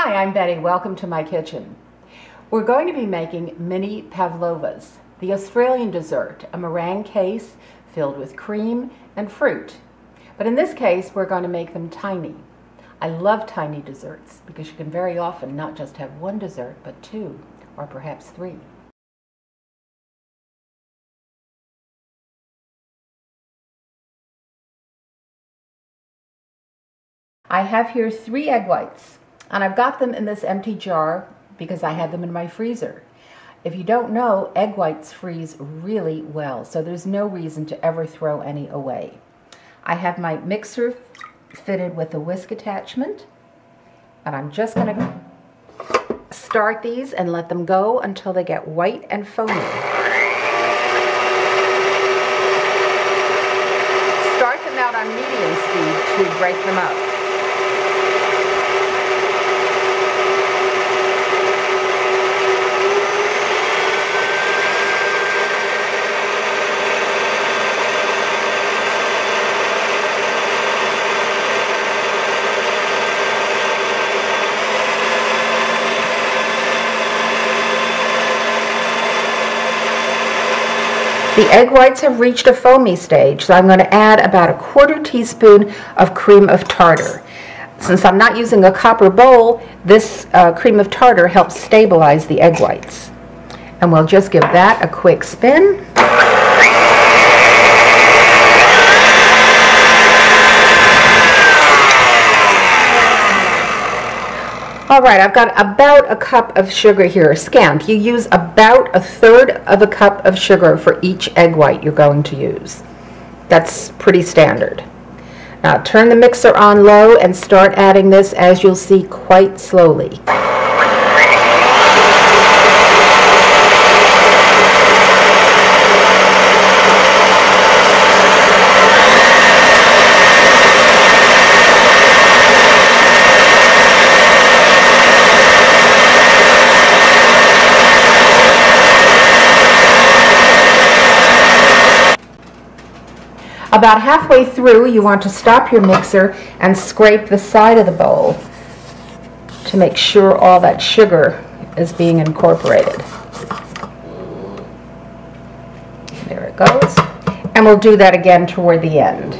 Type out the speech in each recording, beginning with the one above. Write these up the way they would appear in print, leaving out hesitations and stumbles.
Hi, I'm Betty. Welcome to my kitchen. We're going to be making mini Pavlovas, the Australian dessert, a meringue case filled with cream and fruit. But in this case, we're going to make them tiny. I love tiny desserts because you can very often not just have one dessert, but two or perhaps three. I have here 3 egg whites, and I've got them in this empty jar because I had them in my freezer. If you don't know, egg whites freeze really well, so there's no reason to ever throw any away. I have my mixer fitted with a whisk attachment, and I'm just going to start these and let them go until they get white and foamy. Start them out on medium speed to break them up. The egg whites have reached a foamy stage, so I'm going to add about a 1/4 teaspoon of cream of tartar. Since I'm not using a copper bowl, this cream of tartar helps stabilize the egg whites. And we'll just give that a quick spin. All right, I've got about a cup of sugar here, scamp. You use about 1/3 of a cup of sugar for each egg white you're going to use. That's pretty standard. Now turn the mixer on low and start adding this, as you'll see, quite slowly. About halfway through, you want to stop your mixer and scrape the side of the bowl to make sure all that sugar is being incorporated. There it goes. And we'll do that again toward the end.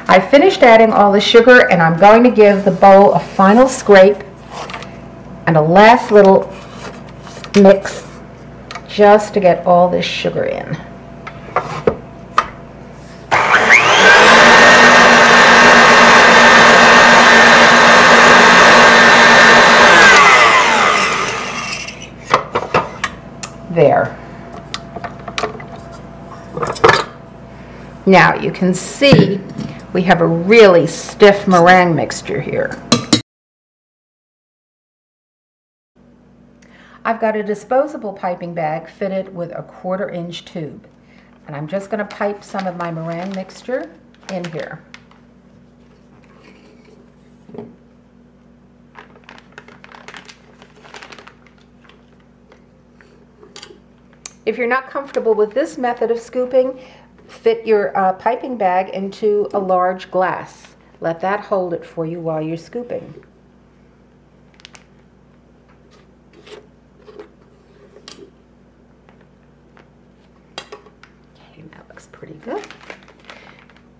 I finished adding all the sugar, and I'm going to give the bowl a final scrape and a last little mix just to get all this sugar in. There. Now you can see we have a really stiff meringue mixture here. I've got a disposable piping bag fitted with a 1/4-inch tube, and I'm just going to pipe some of my meringue mixture in here. If you're not comfortable with this method of scooping, fit your piping bag into a large glass. Let that hold it for you while you're scooping. Okay, that looks pretty good.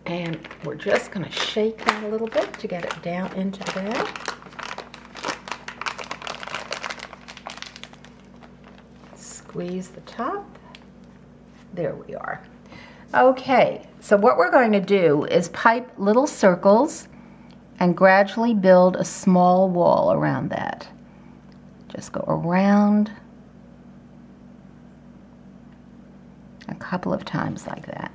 And we're just going to shake that a little bit to get it down into the bag. Squeeze the top. There we are. Okay, so what we're going to do is pipe little circles and gradually build a small wall around that. Just go around a couple of times like that.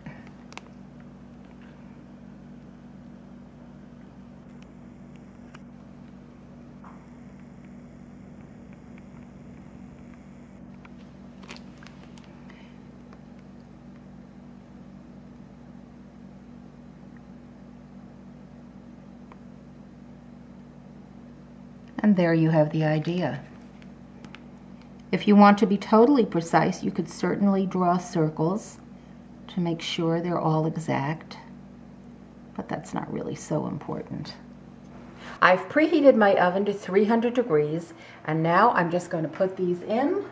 And there you have the idea. If you want to be totally precise, you could certainly draw circles to make sure they're all exact, but that's not really so important. I've preheated my oven to 300 degrees, and now I'm just going to put these in.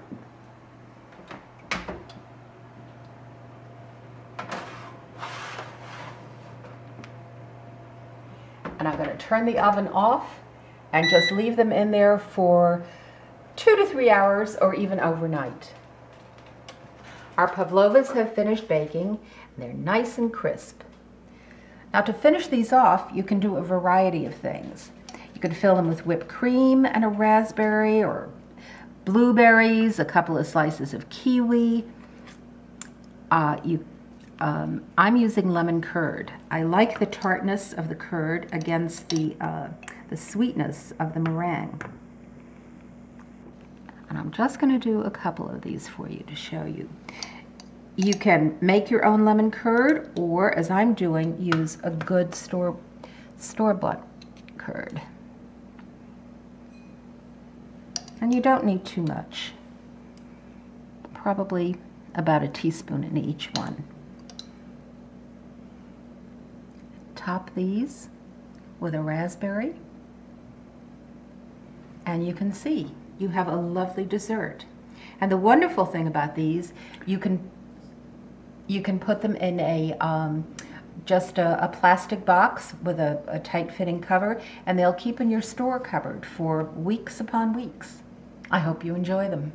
And I'm going to turn the oven off and just leave them in there for 2 to 3 hours or even overnight. Our pavlovas have finished baking, and they're nice and crisp. Now to finish these off, you can do a variety of things. You can fill them with whipped cream and a raspberry or blueberries, a couple of slices of kiwi. I'm using lemon curd. I like the tartness of the curd against the sweetness of the meringue. And I'm just going to do a couple of these for you to show you. You can make your own lemon curd, or as I'm doing, use a good store-bought curd. And you don't need too much. Probably about a teaspoon in each one. Top these with a raspberry, and you can see you have a lovely dessert. And the wonderful thing about these, you can put them in a just a plastic box with a tight-fitting cover, and they'll keep in your store cupboard for weeks upon weeks. I hope you enjoy them.